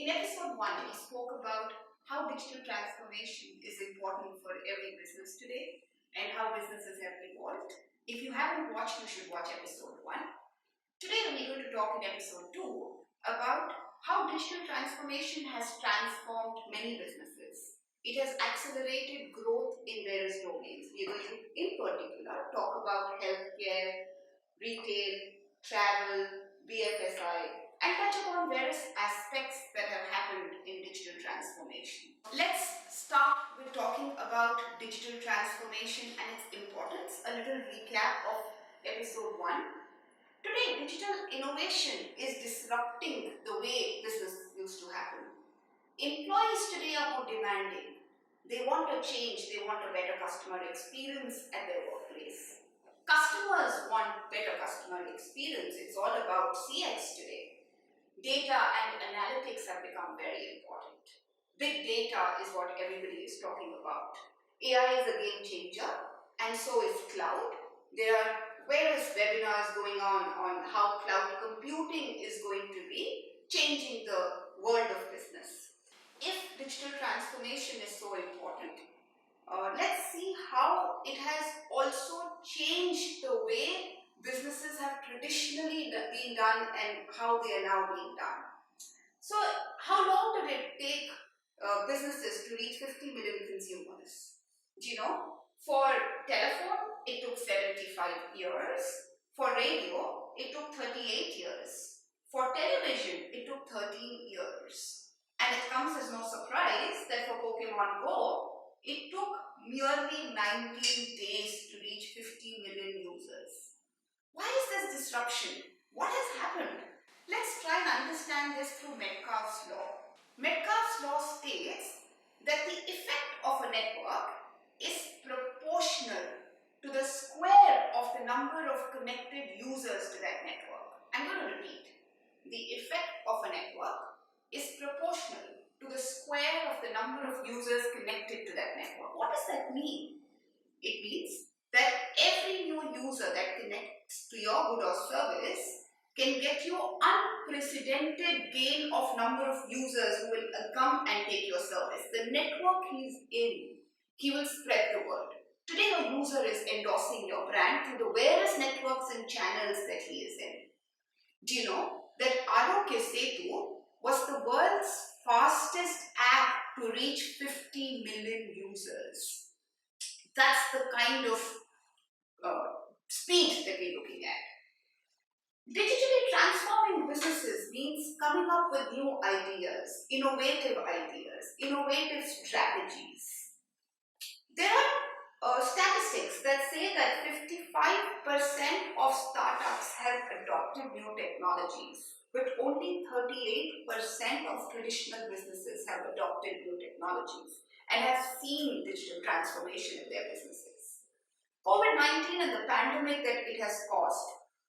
In episode 1, we spoke about how digital transformation is important for every business today and how businesses have evolved. If you haven't watched, you should watch episode 1. Today, we're going to talk in episode 2 about how digital transformation has transformed many businesses. It has accelerated growth in various domains. We're going to, in particular, talk about healthcare, retail, travel, BFSI, and touch upon various aspects that have happened in digital transformation. Let's start with talking about digital transformation and its importance. A little recap of episode 1. Today, digital innovation is disrupting the way business used to happen. Employees today are more demanding. They want a change, they want a better customer experience at their workplace. Customers want better customer experience. It's all about CX today. Data and analytics have become very important. Big data is what everybody is talking about. AI is a game changer, and so is cloud. There are various webinars going on how cloud computing is going to be changing the world of business. If digital transformation is so important, let's see how it has also changed the way businesses have traditionally been done and how they are now being done. So, how long did it take businesses to reach 50 million consumers? Do you know? For telephone, it took 75 years. For radio, it took 38 years. For television, it took 13 years. And it comes as no surprise that for Pokemon Go, it took merely 19 days to reach 50 million users. Why is this disruption? What has happened? Let's try and understand this through Metcalfe's law. Metcalfe's law states that the effect of a network is proportional to the square of the number of connected users to that network. I'm going to repeat. The effect of a network is proportional to the square of the number of users connected to that network. What does that mean? It means that every new user that connects to your good or service can get you unprecedented gain of number of users who will come and take your service. The network he's in, he will spread the word. Today your user is endorsing your brand through the various networks and channels that he is in. Do you know that Aarogya Setu was the world's fastest app to reach 50 million users? That's the kind of speed that we're looking at. Digitally transforming businesses means coming up with new ideas, innovative strategies. There are statistics that say that 55% of startups have adopted new technologies, but only 38% of traditional businesses have adopted new technologies and have seen digital transformation in their businesses. COVID-19 and the pandemic that it has caused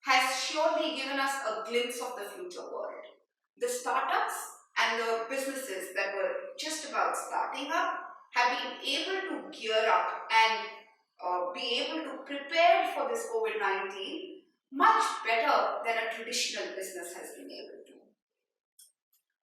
has surely given us a glimpse of the future world. The startups and the businesses that were just about starting up have been able to gear up and be able to prepare for this COVID-19 much better than a traditional business has been able to.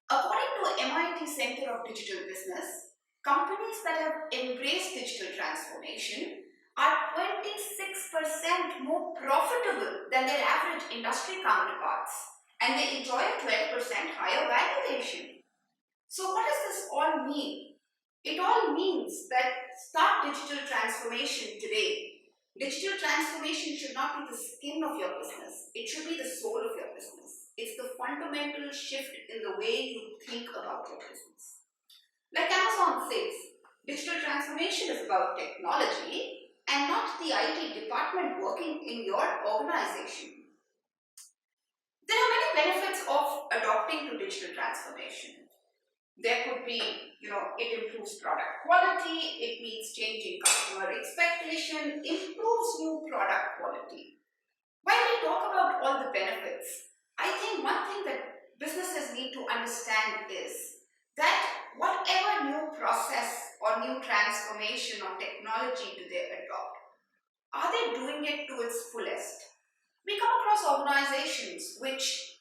According to MIT Center of Digital Business, companies that have embraced digital transformation are 26% more profitable than their average industry counterparts, and they enjoy a 12% higher valuation. So what does this all mean? It all means that start digital transformation today. Digital transformation should not be the skin of your business. It should be the soul of your business. It's the fundamental shift in the way you think about your business. Like Amazon says, digital transformation is about technology and not the IT department working in your organization. There are many benefits of adopting to digital transformation. There could be, it improves product quality, it means changing customer expectation, improves new product quality. When we talk about all the benefits, I think one thing that businesses need to understand is that whatever new process or new transformation or technology do they adopt, are they doing it to its fullest? We come across organizations which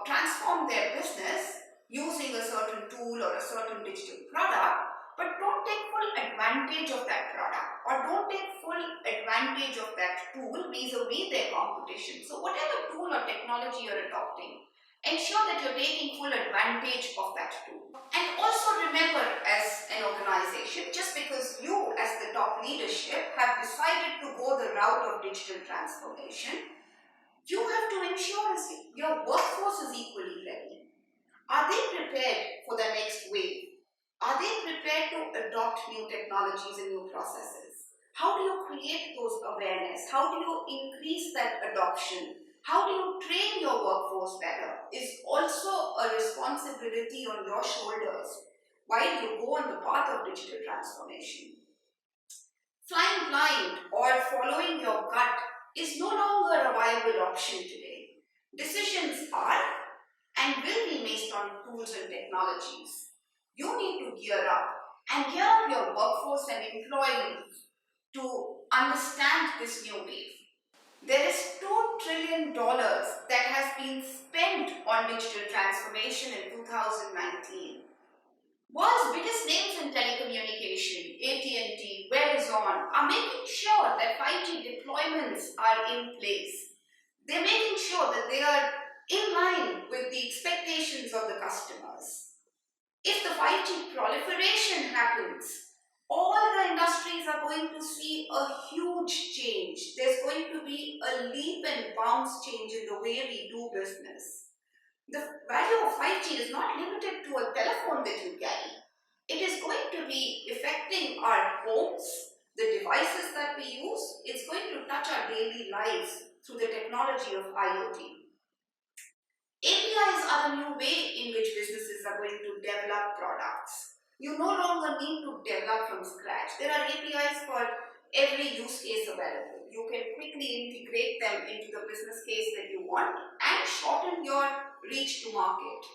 transform their business using a certain tool or a certain digital product, but don't take full advantage of that product or don't take full advantage of that tool vis-a-vis their competition. So whatever tool or technology you're adopting, ensure that you're taking full advantage of that tool. And also remember, as an organization, just because you as the top leadership have decided to go the route of digital transformation, you have to ensure your workforce is equally ready. Are they prepared for the next wave? Are they prepared to adopt new technologies and new processes? How do you create those awareness? How do you increase that adoption? How do you train your workforce better is also a responsibility on your shoulders while you go on the path of digital transformation. Flying blind or following your gut is no longer a viable option today. Decisions are and will be based on tools and technologies. You need to gear up your workforce and employees to understand this new wave. There is $2 trillion that has been spent on digital transformation in 2019. World's biggest names in telecommunication, AT&T, Verizon, are making sure that 5G deployments are in place. They're making sure that they are in line with the expectations of the customers. If the 5G proliferation happens, all the industries are going to see a huge change. There's going to be a leap and bounce change in the way we do business. The value of 5G is not limited to a telephone that you carry. It is going to be affecting our homes, the devices that we use. It's going to touch our daily lives through the technology of IoT. APIs are the new way in which businesses are going to develop products. You no longer need to develop from scratch. There are APIs for every use case available. You can quickly integrate them into the business case that you want and shorten your reach to market.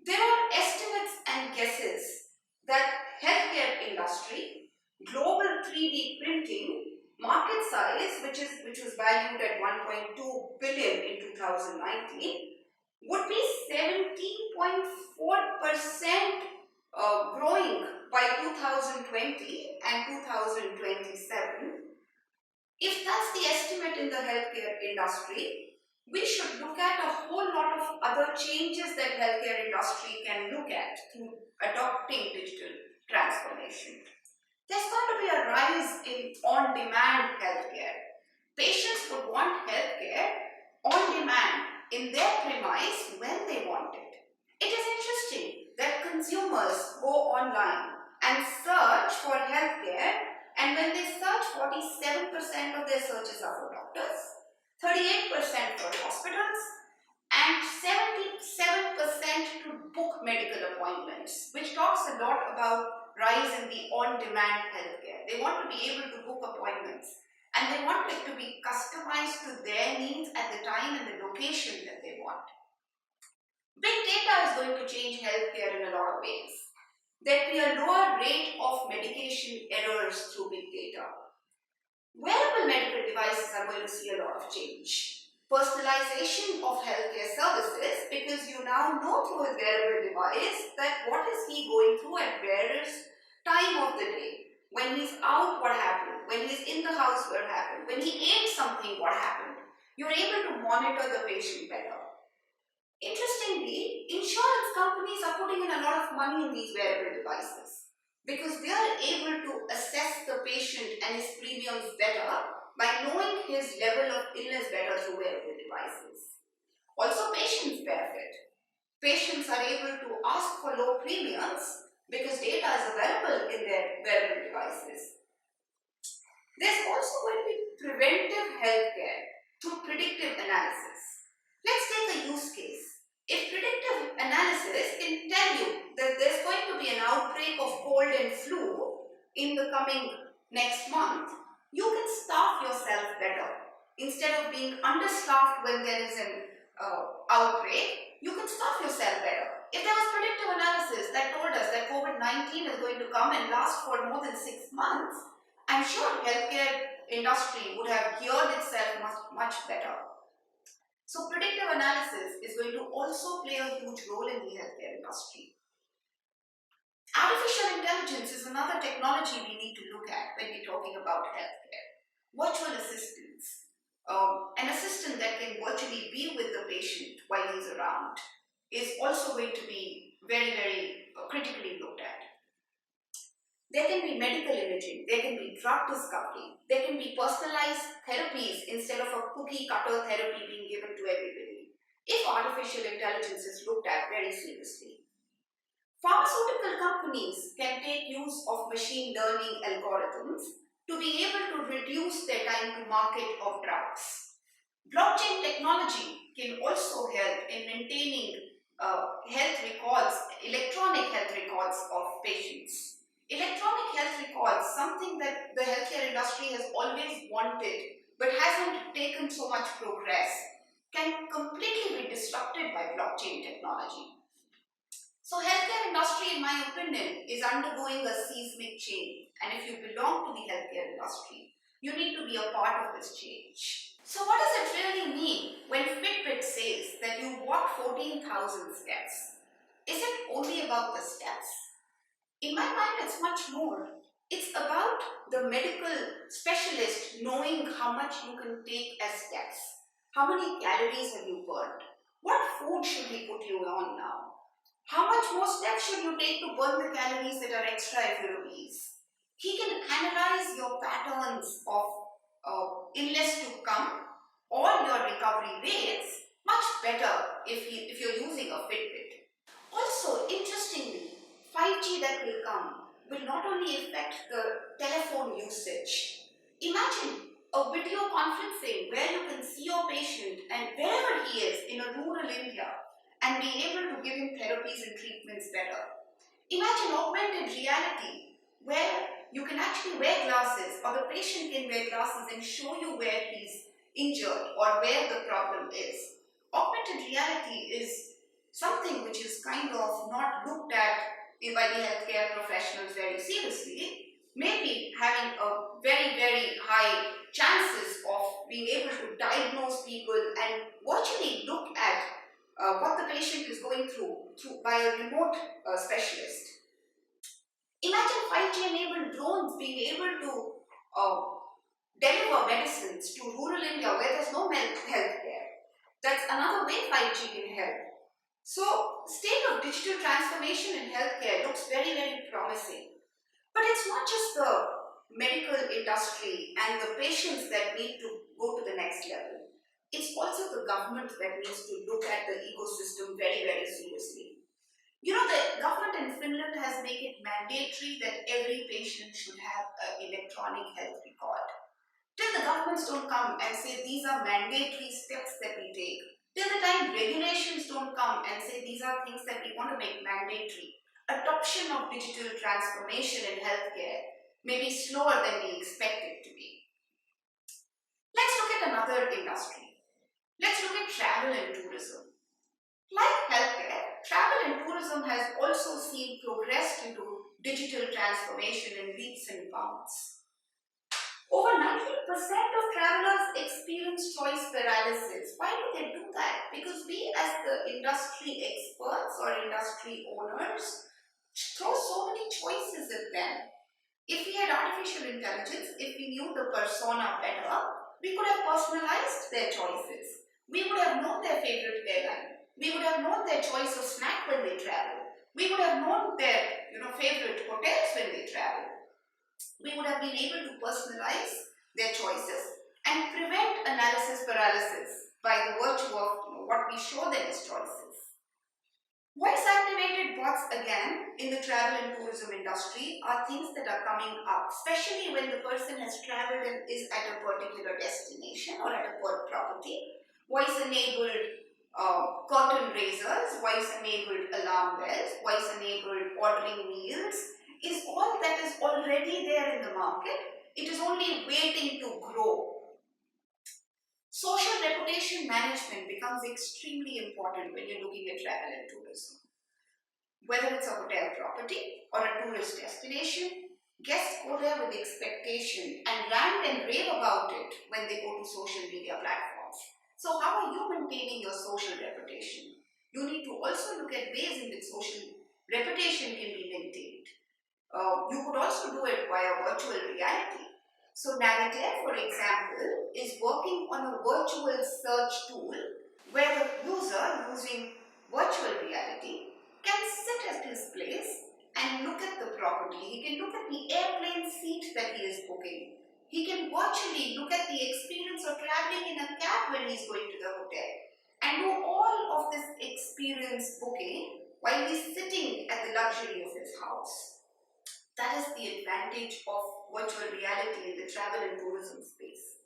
There are estimates and guesses that healthcare industry, global 3D printing, market size, which was valued at 1.2 billion in 2019, would be 17.4% growing by 2020 and 2027. If that's the estimate in the healthcare industry, we should look at a whole lot of other changes that healthcare industry can look at through adopting digital transformation. There's going to be a rise in on-demand healthcare. Patients would want healthcare on demand in their premise when they want it. It is interesting that consumers go online and search for healthcare, and when they search, 47% of their searches are for doctors, 38% for hospitals, and 77% to book medical appointments, which talks a lot about rise in the on-demand healthcare. They want to be able to book appointments and they want it to be customized to their needs at the time and the location that they want. Big data is going to change healthcare in a lot of ways. There will be a lower rate of medication errors through big data. Wearable medical devices are going to see a lot of change. Personalization of healthcare services, because you now know through his wearable device that what is he going through at various time of the day. When he's out, what happened? When he's in the house, what happened? When he ate something, what happened? You're able to monitor the patient better. Interestingly, insurance companies are putting in a lot of money in these wearable devices because they are able to assess the patient and his premiums better by knowing his level of illness better through wearable devices. Also, patients benefit. Patients are able to ask for low premiums because data is available in their wearable devices. There's also going to be preventive healthcare through predictive analysis. Let's take a use case. If predictive analysis can tell you that there's going to be an outbreak of cold and flu in the coming next month, you can staff yourself better. Instead of being understaffed when there is an outbreak, you can staff yourself better. If there was predictive analysis that told us that COVID-19 is going to come and last for more than 6 months, I'm sure healthcare industry would have geared itself much better. So predictive analysis is going to also play a huge role in the healthcare industry. Artificial intelligence is another technology we need to look at when we're talking about healthcare. Virtual assistants. An assistant that can virtually be with the patient while he's around is also going to be very, very critically looked at. There can be medical imaging, there can be drug discovery, there can be personalized therapies instead of a cookie cutter therapy being given to everybody, if artificial intelligence is looked at very seriously. Pharmaceutical companies can take use of machine learning algorithms to be able to reduce their time to market of drugs. Blockchain technology can also help in maintaining health records, electronic health records of patients. Electronic health records, something that the healthcare industry has always wanted but hasn't taken so much progress, can completely be disrupted by blockchain technology. So healthcare industry, in my opinion, is undergoing a seismic change. And if you belong to the healthcare industry, you need to be a part of this change. So what does it really mean when Fitbit says that you walk 14,000 steps? Is it only about the steps? In my mind, it's much more. It's about the medical specialist knowing how much you can take as steps. How many calories have you burned? What food should we put you on now? How much more steps should you take to burn the calories that are extra if you're obese? He can analyze your patterns of illness to come or your recovery rates much better if you're using a Fitbit. Also, interestingly, 5G that will come will not only affect the telephone usage. Imagine a video conferencing where you can see your patient and wherever he is in a rural India and be able to give him therapies and treatments better. Imagine augmented reality where you can actually wear glasses or the patient can wear glasses and show you where he's injured or where the problem is. Augmented reality is something which is kind of not looked at by the healthcare professionals very seriously, maybe having a very, very high chances of being able to diagnose people and virtually look at what the patient is going through by a remote specialist. Imagine 5G enabled drones being able to deliver medicines to rural India where there's no health care. That's another way 5G can help. So, state of digital transformation in healthcare looks very, very promising. But it's not just the medical industry and the patients that need to go to the next level. It's also the government that needs to look at the ecosystem very, very seriously. You know, the government in Finland has made it mandatory that every patient should have an electronic health record. Till the governments don't come and say these are mandatory steps that we take, till the time regulations don't come and say these are things that we want to make mandatory, adoption of digital transformation in healthcare may be slower than we expect it to be. Let's look at another industry. Let's look at travel and tourism. Like healthcare, travel and tourism has also seen progress due to digital transformation in leaps and bounds. Over 90% of travelers experience choice paralysis. Why do they do that? Because we as the industry experts or industry owners throw so many choices at them. If we had artificial intelligence, if we knew the persona better, we could have personalized their choices. We would have known their favorite airline. We would have known their choice of snack when they travel. We would have known their favorite hotels when they travel. We would have been able to personalize their choices and prevent analysis paralysis by the virtue of what we show them as choices. Voice-activated bots, again, in the travel and tourism industry are things that are coming up, especially when the person has traveled and is at a particular destination or at a property. Voice-enabled curtain raisers, voice-enabled alarm bells, voice-enabled ordering meals is all that is already there in the market. It is only waiting to grow. Social reputation management becomes extremely important when you're looking at travel and tourism. Whether it's a hotel property or a tourist destination, guests go there with expectation and rant and rave about it when they go to social media platforms. So how are you maintaining your social reputation? You need to also look at ways in which social reputation can be maintained. You could also do it via virtual reality. So Navigator, for example, is working on a virtual search tool where the user using virtual reality can sit at his place and look at the property. He can look at the airplane seat that he is booking. He can virtually look at the experience of traveling in a cab when he's going to the hotel and do all of this experience booking while he's sitting at the luxury of his house. That is the advantage of virtual reality in the travel and tourism space.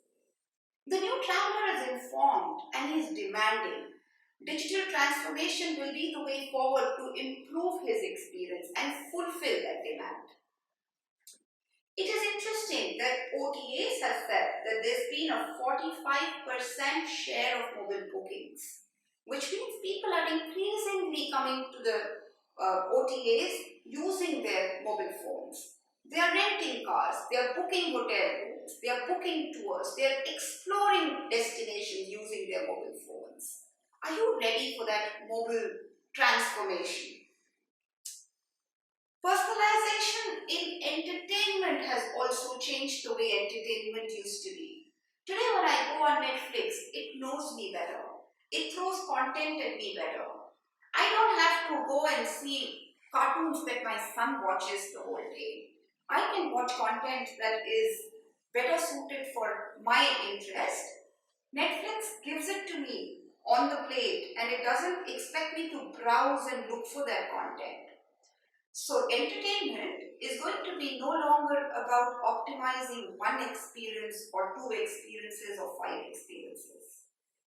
The new traveler is informed and is demanding. Digital transformation will be the way forward to improve his experience and fulfill that demand. It is interesting that OTAs have said that there's been a 45% share of mobile bookings, which means people are increasingly coming to the OTAs using their mobile phones. They are renting cars, they are booking hotel rooms, they are booking tours, they are exploring destinations using their mobile phones. Are you ready for that mobile transformation? Personalization in entertainment has also changed the way entertainment used to be. Today, when I go on Netflix, it knows me better. It throws content at me better. I don't have to go and see cartoons that my son watches the whole day. I can watch content that is better suited for my interest. Netflix gives it to me on the plate and it doesn't expect me to browse and look for that content. So entertainment is going to be no longer about optimizing one experience or two experiences or five experiences.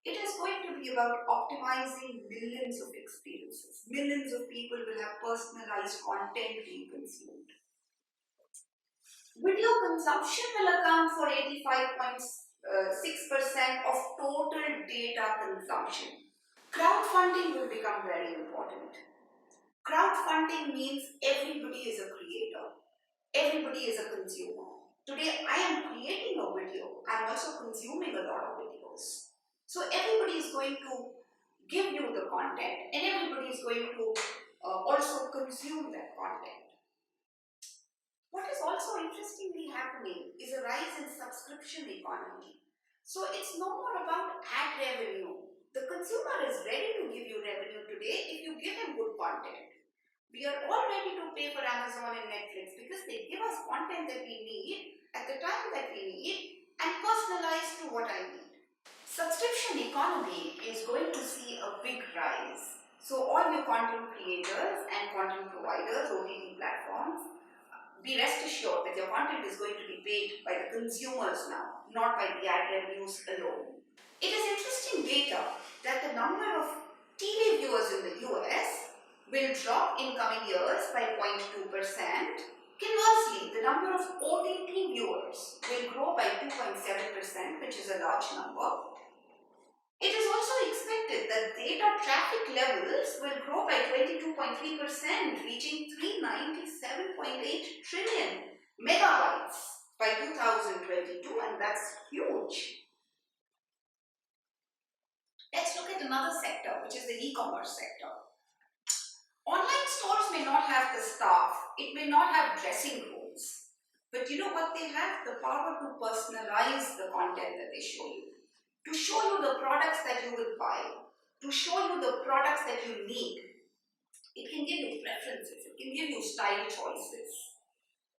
It is going to be about optimizing millions of experiences. Millions of people will have personalized content being consumed. Video consumption will account for 85.6% of total data consumption. Crowdfunding will become very important. Crowdfunding means everybody is a creator, everybody is a consumer. Today, I am creating a video, I am also consuming a lot of videos. So, everybody is going to give you the content, and everybody is going to also consume that content. What is also interestingly happening is a rise in subscription economy. So, it's no more about ad revenue. The consumer is ready to give you revenue today if you give him good content. We are all ready to pay for Amazon and Netflix because they give us content that we need at the time that we need and personalized to what I need. Subscription economy is going to see a big rise. So all your content creators and content providers, OTT platforms, be rest assured that your content is going to be paid by the consumers now, not by the ad revenues alone. It is interesting data that the number of TV viewers in the US will drop in coming years by 0.2%. Conversely, the number of OTT viewers will grow by 2.7%, which is a large number. It is also expected that data traffic levels will grow by 22.3%, reaching 397.8 trillion megabytes by 2022, and that's huge. Let's look at another sector, which is the e-commerce sector. Online stores may not have the staff, it may not have dressing rooms, but you know what they have? The power to personalize the content that they show you, to show you the products that you will buy, to show you the products that you need. It can give you preferences, it can give you style choices.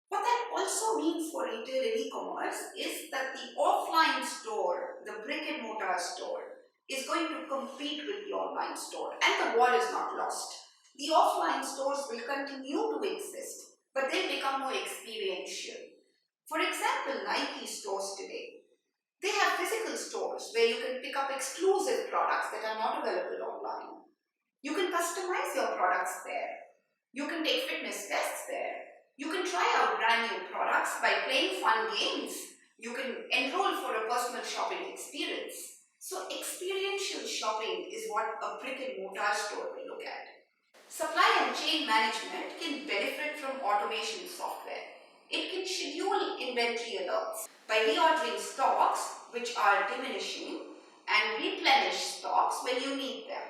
What that also means for retail and e-commerce is that the offline store, the brick and mortar store, is going to compete with the online store, and the war is not lost. The offline stores will continue to exist, but they'll become more experiential. For example, Nike stores today, they have physical stores where you can pick up exclusive products that are not available online. You can customize your products there. You can take fitness tests there. You can try out brand new products by playing fun games. You can enroll for a personal shopping experience. So experiential shopping is what a brick and mortar store will look at. Supply and chain management can benefit from automation software. It can schedule inventory alerts by reordering stocks which are diminishing. and replenish stocks when you need them.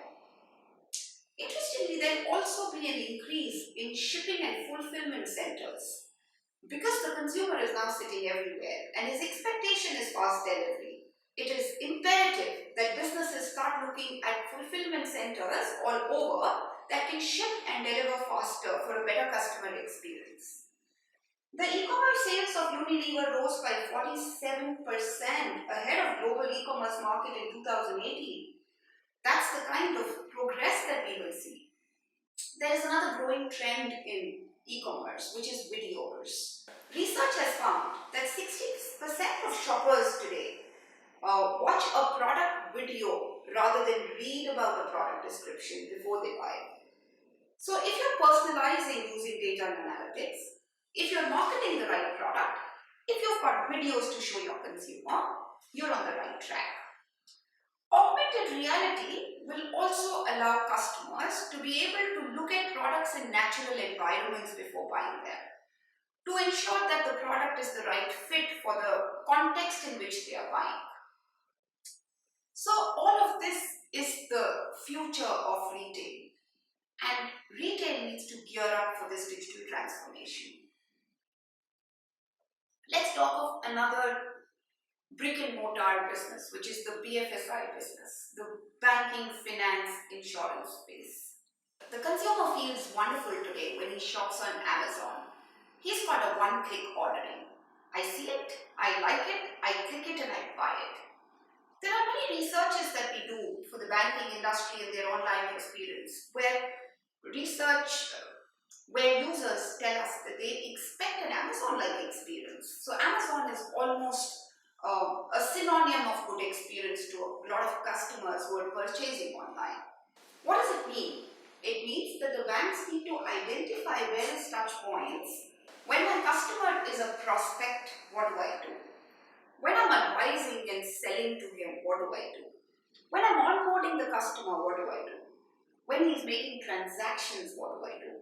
Interestingly, there will also be an increase in shipping and fulfillment centers. Because the consumer is now sitting everywhere and his expectation is fast delivery, it is imperative that businesses start looking at fulfillment centers all over that can ship and deliver faster for a better customer experience. The e-commerce sales of Unilever rose by 47% ahead of global e-commerce market in 2018. That's the kind of progress that we will see. There is another growing trend in e-commerce, which is videos. Research has found that 60% of shoppers today watch a product video rather than read about the product description before they buy it. So if you're personalizing using data and analytics, if you're marketing the right product, if you've got videos to show your consumer, you're on the right track. Augmented reality will also allow customers to be able to look at products in natural environments before buying them, to ensure that the product is the right fit for the context in which they are buying. So all of this is the future of retail, and retail needs to gear up for this digital transformation. Let's talk of another brick and mortar business, which is the BFSI business, the banking, finance, insurance space. The consumer feels wonderful today when he shops on Amazon. He's got a one-click ordering. I see it, I like it, I click it and I buy it. There are many researches that we do for the banking industry and their online experience where users tell us that they expect an Amazon-like experience. So Amazon is almost a synonym of good experience to a lot of customers who are purchasing online. What does it mean? It means that the banks need to identify various touch points. When my customer is a prospect, what do I do? When I'm advising and selling to him, what do I do? When I'm onboarding the customer, what do I do? When he's making transactions, what do I do?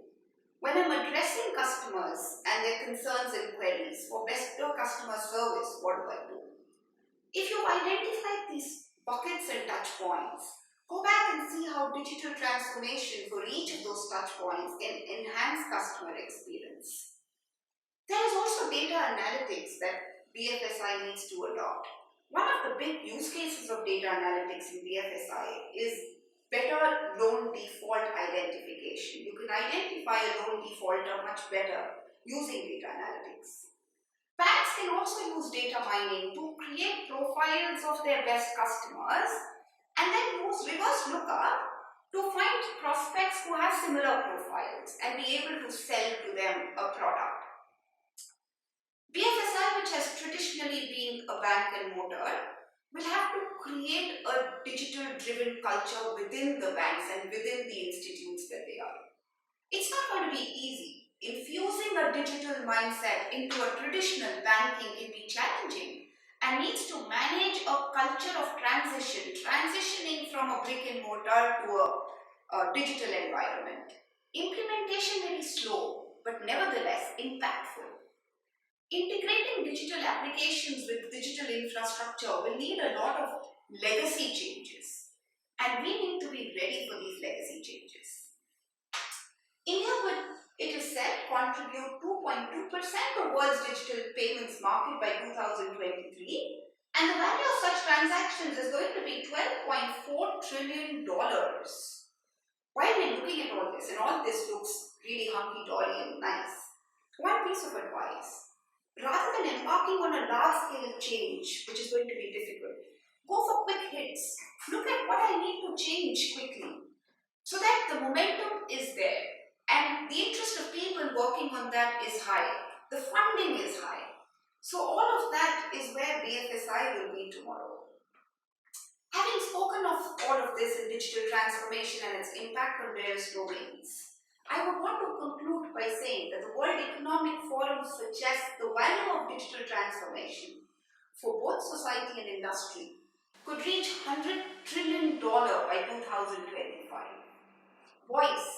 When I'm addressing customers and their concerns and queries for better customer service, what do I do? If you've identified these buckets and touch points, go back and see how digital transformation for each of those touch points can enhance customer experience. There is also data analytics that BFSI needs to adopt. One of the big use cases of data analytics in BFSI is better loan default identification. You can identify a loan defaulter much better using data analytics. Banks can also use data mining to create profiles of their best customers and then use reverse lookup to find prospects who have similar profiles and be able to sell to them a product. BFSI, which has traditionally been a bank and mortar, will have to create a digital-driven culture within the banks and within the institutes that they are. It's not going to be easy. Infusing a digital mindset into a traditional banking can be challenging and needs to manage a culture of transitioning from a brick and mortar to a digital environment. Implementation may be slow, but nevertheless impactful. Integrating digital applications with digital infrastructure will need a lot of legacy changes, and we need to be ready for these legacy changes. India would, it is said, contribute 2.2% of world's digital payments market by 2023, and the value of such transactions is going to be $12.4 trillion. Why are we looking at all this? And all this looks really hunky-dory and nice. One piece of advice. Rather than embarking on a large-scale change, which is going to be difficult, go for quick hits. Look at what I need to change quickly so that the momentum is there and the interest of people working on that is high. The funding is high. So all of that is where BFSI will be tomorrow. Having spoken of all of this in digital transformation and its impact on various domains, I would want to conclude by saying that the World Economic Forum suggests the value of digital transformation for both society and industry could reach $100 trillion by 2025. Voice,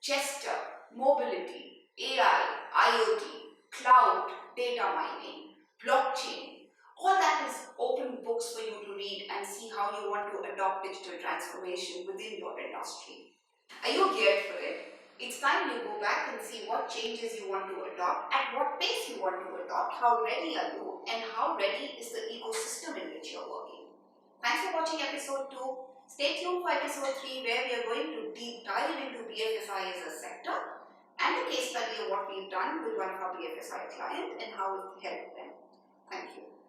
gesture, mobility, AI, IoT, cloud, data mining, blockchain, All that is open books for you to read and see how you want to adopt digital transformation within your industry. Are you geared for it? It's time you go back and see what changes you want to adopt, at what pace you want to adopt, how ready are you, and how ready is the ecosystem in which you're working. Thanks for watching episode 2. Stay tuned for episode 3, where we are going to deep dive into BFSI as a sector and a case study of what we've done with one of our BFSI clients and how it helped them. Thank you.